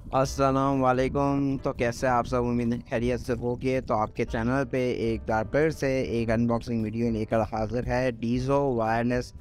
अस्सलाम वालेकुम। तो कैसे आप सब, उम्मीद है खैरियत से होगे। तो आपके चैनल पे एक बार फिर से एक अनबॉक्सिंग वीडियो लेकर हाजिर है डीज़ो वायरलेस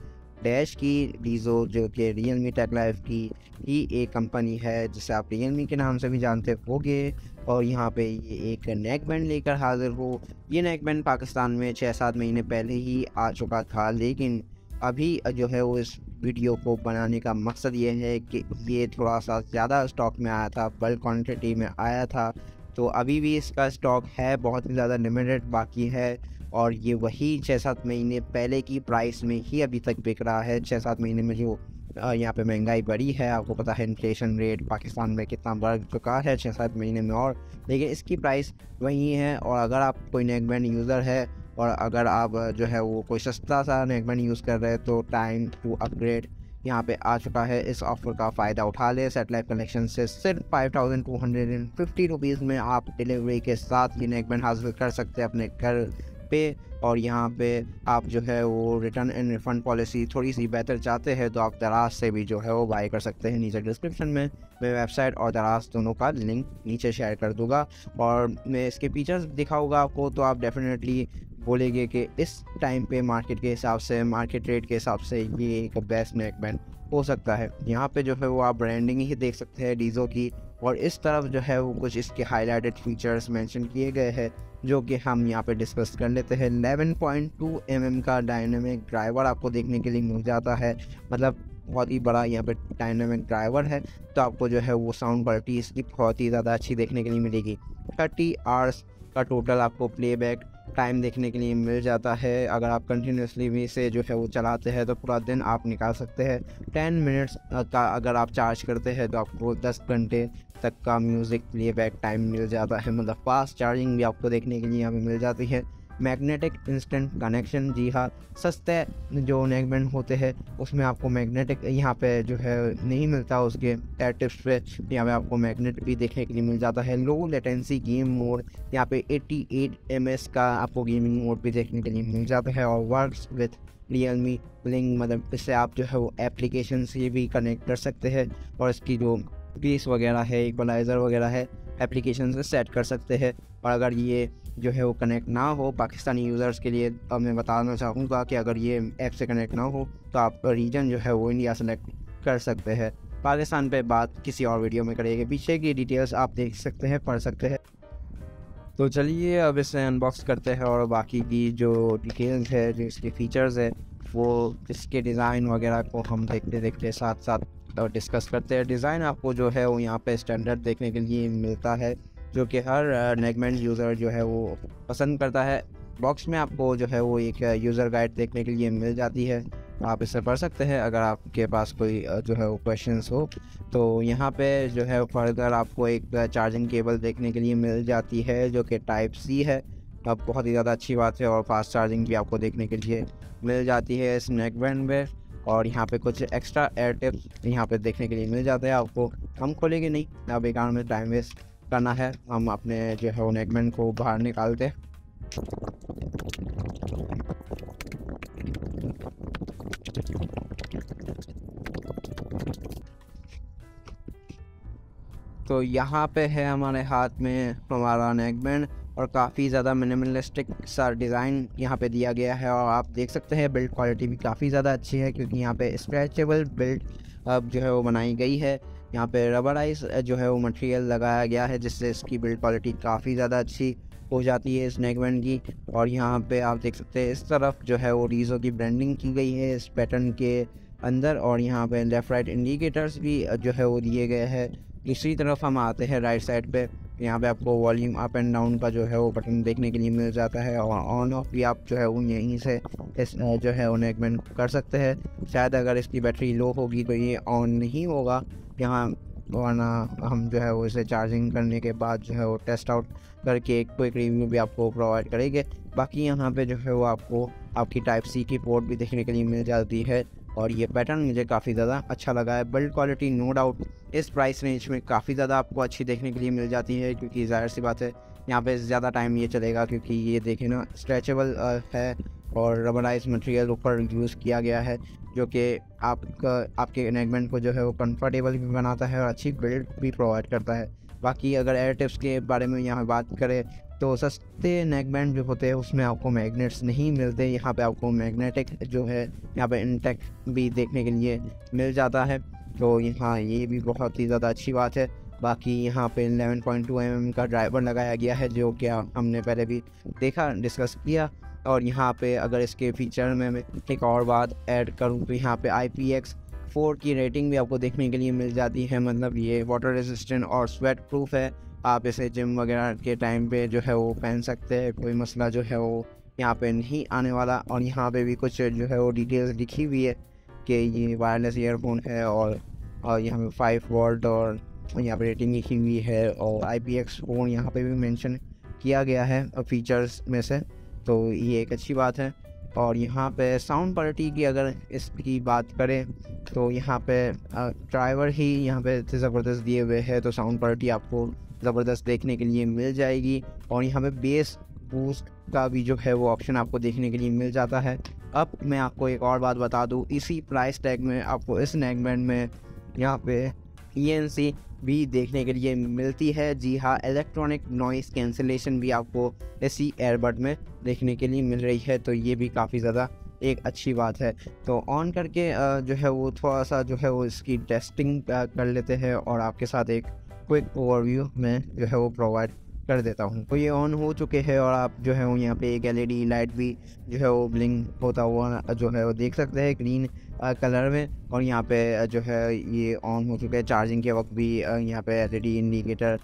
डैश की। डीज़ो जो कि रियलमी टेक लाइफ की ही एक कंपनी है, जिसे आप रियलमी के नाम से भी जानते होगे। और यहाँ पे ये एक नेक बैंड लेकर हाजिर हो। ये नेक बैंड पाकिस्तान में 6-7 महीने पहले ही आ चुका था, लेकिन अभी जो है वो इस वीडियो को बनाने का मकसद ये है कि ये थोड़ा सा ज़्यादा स्टॉक में आया था, बल्क क्वांटिटी में आया था। तो अभी भी इसका स्टॉक है, बहुत ही ज़्यादा लिमिटेड बाकी है। और ये वही 6-7 महीने पहले की प्राइस में ही अभी तक बिक रहा है। 6-7 महीने में जो यहाँ पे महंगाई बढ़ी है, आपको पता है इन्फ्लेशन रेट पाकिस्तान में कितना बढ़ चुका है 6-7 महीने में, और लेकिन इसकी प्राइस वही है। और अगर आप कोई नेकबैंड यूज़र है और अगर आप जो है वो कोई सस्ता सा नेकबैंड यूज़ कर रहे हैं, तो टाइम टू अपग्रेड यहाँ पे आ चुका है। इस ऑफ़र का फ़ायदा उठा ले। सेटेलाइट कनेक्शन से सिर्फ 5250 रुपीज़ में आप डिलीवरी के साथ ये नेकबैंड हासिल कर सकते हैं अपने घर पे। और यहाँ पे आप जो है वो रिटर्न एंड रिफ़ंड पॉलिसी थोड़ी सी बेहतर चाहते हैं, तो आप दराज से भी जो है वो बाय कर सकते हैं। नीचे डिस्क्रिप्शन में मैं वेबसाइट और दराज दोनों का लिंक नीचे शेयर कर दूँगा, और मैं इसके फीचर्स दिखाऊँगा आपको। तो आप डेफिनेटली बोलेंगे कि इस टाइम पे मार्केट के हिसाब से, मार्केट रेट के हिसाब से ये एक बेस्ट नेकबैंड हो सकता है। यहाँ पे जो है वो आप ब्रांडिंग ही देख सकते हैं डीज़ो की, और इस तरफ जो है वो कुछ इसके हाईलाइटेड फीचर्स मेंशन किए गए हैं, जो कि हम यहाँ पे डिस्कस कर लेते हैं। 11.2 mm का डायनेमिक ड्राइवर आपको देखने के लिए मिल जाता है, मतलब बहुत ही बड़ा यहाँ पे डायनेमिक ड्राइवर है। तो आपको जो है वो साउंड क्वालिटी इसकी बहुत ही ज़्यादा अच्छी देखने के लिए मिलेगी। 30 आवर्स का टोटल आपको प्लेबैक टाइम देखने के लिए मिल जाता है। अगर आप कंटिन्यूसली भी से जो है वो चलाते हैं तो पूरा दिन आप निकाल सकते हैं। 10 मिनट्स का अगर आप चार्ज करते हैं तो आपको 10 घंटे तक का म्यूज़िक प्लेबैक टाइम मिल जाता है, मतलब फास्ट चार्जिंग भी आपको देखने के लिए यहाँ पे मिल जाती है। मैग्नेटिक इंस्टेंट कनेक्शन, जी हाँ, सस्ते जो नेकबैंड होते हैं उसमें आपको मैग्नेटिक यहाँ पे जो है नहीं मिलता, उसके एयर टिप्स पे यहाँ पे आपको मैग्नेट भी देखने के लिए मिल जाता है। लो लेटेंसी गेम मोड, यहाँ पे 88 ms का आपको गेमिंग मोड भी देखने के लिए मिल जाता है। और वर्क्स विथ रियलमी लिंक, मतलब इससे आप जो है वो एप्लीकेशन से भी कनेक्ट कर सकते हैं, और इसकी जो बेस वगैरह है, इक्वलाइज़र वगैरह है, एप्लीकेशन से सेट कर सकते हैं। और अगर ये जो है वो कनेक्ट ना हो पाकिस्तानी यूज़र्स के लिए, अब मैं बताना चाहूँगा कि अगर ये ऐप से कनेक्ट ना हो तो आप रीजन जो है वो इंडिया सेलेक्ट कर सकते हैं। पाकिस्तान पे बात किसी और वीडियो में करेंगे, पीछे की डिटेल्स आप देख सकते हैं, पढ़ सकते हैं। तो चलिए अब इसे अनबॉक्स करते हैं, और बाकी की जो डिटेल्स है, जो इसके फीचर्स है, वो इसके डिज़ाइन वगैरह को हम देखते देखते साथ साथ डिस्कस करते हैं। डिज़ाइन आपको जो है वो यहाँ पे स्टैंडर्ड देखने के लिए मिलता है, जो कि हर नेकबैंड यूज़र जो है वो पसंद करता है। बॉक्स में आपको जो है वो एक यूज़र गाइड देखने के लिए मिल जाती है, आप इसे पढ़ सकते हैं अगर आपके पास कोई जो है वो क्वेश्चंस हो। तो यहाँ पे जो है फर्दर आपको एक चार्जिंग केबल देखने के लिए मिल जाती है, जो कि टाइप सी है। अब बहुत ही ज़्यादा अच्छी बात है, और फास्ट चार्जिंग भी आपको देखने के लिए मिल जाती है इस नेकबैंड में। और यहाँ पे कुछ एक्स्ट्रा एयर टिप्स यहाँ पे देखने के लिए मिल जाते हैं आपको। हम खोलेंगे नहीं, अब बेकार में टाइम वेस्ट करना है, हम अपने जो है वो नेकबैंड को बाहर निकालते हैं। तो यहाँ पे है हमारे हाथ में हमारा नेकबैंड, और काफ़ी ज़्यादा मिनिमलिस्टिक सा डिज़ाइन यहाँ पे दिया गया है। और आप देख सकते हैं बिल्ड क्वालिटी भी काफ़ी ज़्यादा अच्छी है, क्योंकि यहाँ पे स्ट्रेचेबल बिल्ड अब जो है वो बनाई गई है। यहाँ पे रबराइज जो है वो मटेरियल लगाया गया है, जिससे इसकी बिल्ड क्वालिटी काफ़ी ज़्यादा अच्छी हो जाती है इस नेकबैंड की। और यहाँ पे आप देख सकते हैं इस तरफ जो है वो डीज़ो की ब्रांडिंग की गई है इस पैटर्न के अंदर, और यहाँ पे लेफ़्ट राइट इंडिकेटर्स भी जो है वो दिए गए हैं। दूसरी तरफ हम आते हैं राइट साइड पे, यहाँ पे आपको वॉल्यूम अप एंड डाउन का जो है वो बटन देखने के लिए मिल जाता है, और ऑन ऑफ भी आप जो है वो यहीं से इस जो है वो नेकबैंड कर सकते हैं। शायद अगर इसकी बैटरी लो होगी तो ये ऑन नहीं होगा यहाँ, वरना हम जो है वो इसे चार्जिंग करने के बाद जो है वो टेस्ट आउट करके एक क्विक रिव्यू भी आपको प्रोवाइड करेंगे। बाकी यहाँ पे जो है वो आपको आपकी टाइप सी की पोर्ट भी देखने के लिए मिल जाती है, और ये पैटर्न मुझे काफ़ी ज़्यादा अच्छा लगा है। बिल्ड क्वालिटी नो डाउट इस प्राइस रेंज में काफ़ी ज़्यादा आपको अच्छी देखने के लिए मिल जाती है, क्योंकि ज़ाहिर सी बात है यहाँ पे ज़्यादा टाइम ये चलेगा, क्योंकि ये देखें ना स्ट्रेचेबल है और रबराइज मटेरियल ऊपर यूज़ किया गया है, जो कि आपके नेकबैंड को जो है वो कंफर्टेबल भी बनाता है और अच्छी बिल्ड भी प्रोवाइड करता है। बाकी अगर एयर टिप्स के बारे में यहाँ बात करें तो सस्ते नेकबैंड जो होते हैं उसमें आपको मैग्नेट्स नहीं मिलते। यहाँ पे आपको मैग्नेटिक जो है यहाँ पे इंटेक भी देखने के लिए मिल जाता है, तो यहाँ ये भी बहुत ही ज़्यादा अच्छी बात है। बाकी यहाँ पे 11.2 mm का ड्राइवर लगाया गया है, जो कि हमने पहले भी देखा, डिस्कस किया। और यहाँ पे अगर इसके फीचर में मैं एक और बात ऐड करूँ तो यहाँ पे IPX4 की रेटिंग भी आपको देखने के लिए मिल जाती है। मतलब ये वाटर रेजिस्टेंट और स्वेट प्रूफ है। आप इसे जिम वगैरह के टाइम पे जो है वो पहन सकते हैं, कोई मसला जो है वो यहाँ पे नहीं आने वाला। और यहाँ पे भी कुछ जो है वो डिटेल्स लिखी हुई है कि ये वायरलेस ईयरफोन है, और यहाँ पे 5 वोल्ट और यहाँ पे रेटिंग लिखी हुई है, और IPX4 यहाँ पे भी मेंशन किया गया है फीचर्स में से, तो ये एक अच्छी बात है। और यहाँ पे साउंड क्वालिटी की अगर इसकी बात करें तो यहाँ पे ड्राइवर ही यहाँ पे ज़बरदस्त दिए हुए हैं, तो साउंड क्वालिटी आपको ज़बरदस्त देखने के लिए मिल जाएगी। और यहाँ पे बेस बूस्ट का भी जो है वो ऑप्शन आपको देखने के लिए मिल जाता है। अब मैं आपको एक और बात बता दूँ, इसी प्राइस टैग में आपको इस नेकबैंड में यहाँ पे ENC भी देखने के लिए मिलती है। जी हाँ, इलेक्ट्रॉनिक नॉइस कैंसिलेशन भी आपको इसी एयरबड में देखने के लिए मिल रही है, तो ये भी काफ़ी ज़्यादा एक अच्छी बात है। तो ऑन करके जो है वो थोड़ा सा जो है वो इसकी टेस्टिंग कर लेते हैं, और आपके साथ एक क्विक ओवरव्यू में जो है वो प्रोवाइड कर देता हूँ। तो ये ऑन हो चुके हैं, और आप जो है वो यहाँ पे एक LED लाइट भी जो है वो ब्लिंक होता हुआ जो है वो देख सकते हैं ग्रीन कलर में। और यहाँ पे जो है ये ऑन हो चुके हैं। चार्जिंग के वक्त भी यहाँ पे LED इंडिकेटर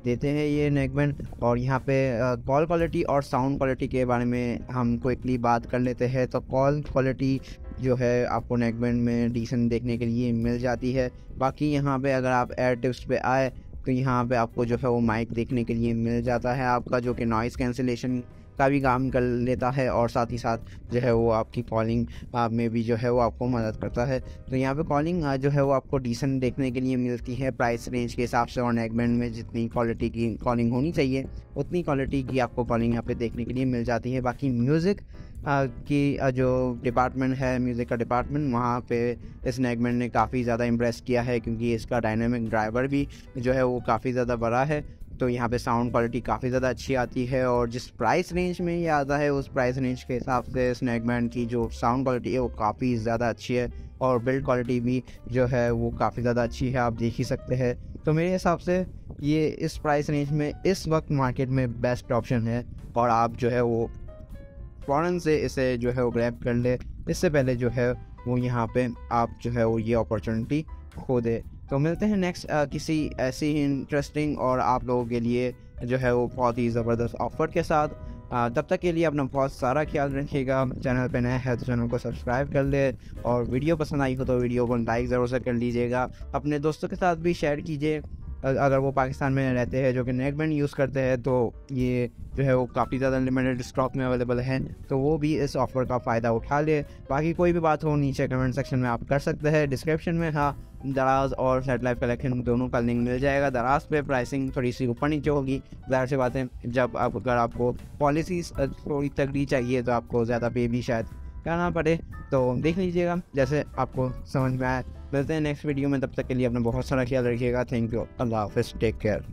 देते हैं ये नेकबैंड। और यहाँ पे कॉल क्वालिटी और साउंड क्वालिटी के बारे में हम क्विकली बात कर लेते हैं। तो कॉल क्वालिटी जो है आपको नेकबैंड में डिसेंट देखने के लिए मिल जाती है। बाकी यहाँ पे अगर आप एयर टिप्स पे आए तो यहाँ पे आपको जो है वो माइक देखने के लिए मिल जाता है आपका, जो कि नॉइज़ कैंसिलेशन का भी काम कर लेता है, और साथ ही साथ जो है वो आपकी कॉलिंग में भी जो है वो आपको मदद करता है। तो यहाँ पे कॉलिंग जो है वो आपको डिसेंट देखने के लिए मिलती है प्राइस रेंज के हिसाब से, और नेकबैंड में जितनी क्वालिटी की कॉलिंग होनी चाहिए उतनी क्वालिटी की आपको कॉलिंग यहाँ पे देखने के लिए मिल जाती है। बाकी म्यूज़िक की जो डिपार्टमेंट है, म्यूज़िक का डिपार्टमेंट, वहाँ पे इस नेकबैंड ने काफ़ी ज़्यादा इम्प्रेस किया है, क्योंकि इसका डायनामिक ड्राइवर भी जो है वो काफ़ी ज़्यादा बड़ा है। तो यहाँ पे साउंड क्वालिटी काफ़ी ज़्यादा अच्छी आती है, और जिस प्राइस रेंज में ये आता है उस प्राइस रेंज के हिसाब से इस नेकबैंड की जो साउंड क्वालिटी है वो काफ़ी ज़्यादा अच्छी है, और बिल्ड क्वालिटी भी जो है वो काफ़ी ज़्यादा अच्छी है, आप देख ही सकते हैं। तो मेरे हिसाब से ये इस प्राइस रेंज में इस वक्त मार्केट में बेस्ट ऑप्शन है, और आप जो है वो फ़ौरन से इसे जो है वो ग्रैब कर ले, इससे पहले जो है वो यहाँ पे आप जो है वो ये अपॉर्चुनिटी खो दे। तो मिलते हैं नेक्स्ट किसी ऐसी ही इंटरेस्टिंग और आप लोगों के लिए जो है वो बहुत ही ज़बरदस्त ऑफ़र के साथ। तब तक के लिए अपना बहुत सारा ख्याल रखिएगा। चैनल पे नया है तो चैनल को सब्सक्राइब कर ले, और वीडियो पसंद आई हो तो वीडियो को लाइक ज़रूर से कर लीजिएगा। अपने दोस्तों के साथ भी शेयर कीजिए, अगर वो पाकिस्तान में रहते हैं जो कि नेकबैंड यूज़ करते हैं, तो ये जो है वो काफ़ी ज़्यादा लिमिटेड स्टॉक में अवेलेबल है, तो वो भी इस ऑफ़र का फ़ायदा उठा ले। बाकी कोई भी बात हो नीचे कमेंट सेक्शन में आप कर सकते हैं। डिस्क्रिप्शन में दराज और सेट लाइफ कलेक्शन दोनों का लिंक मिल जाएगा। दराज पे प्राइसिंग थोड़ी सी ऊपर नीचे होगी, ज़ाहिर सी बात है, जब अगर आपको पॉलिसीज़ थोड़ी तगड़ी चाहिए तो आपको ज़्यादा पे भी शायद करना पड़े, तो देख लीजिएगा जैसे आपको समझ में आए। मिलते हैं नेक्स्ट वीडियो में, तब तक के लिए अपना बहुत सारा ख्याल रखिएगा। थैंक यू, अल्लाह हाफ़िज़, टेक केयर।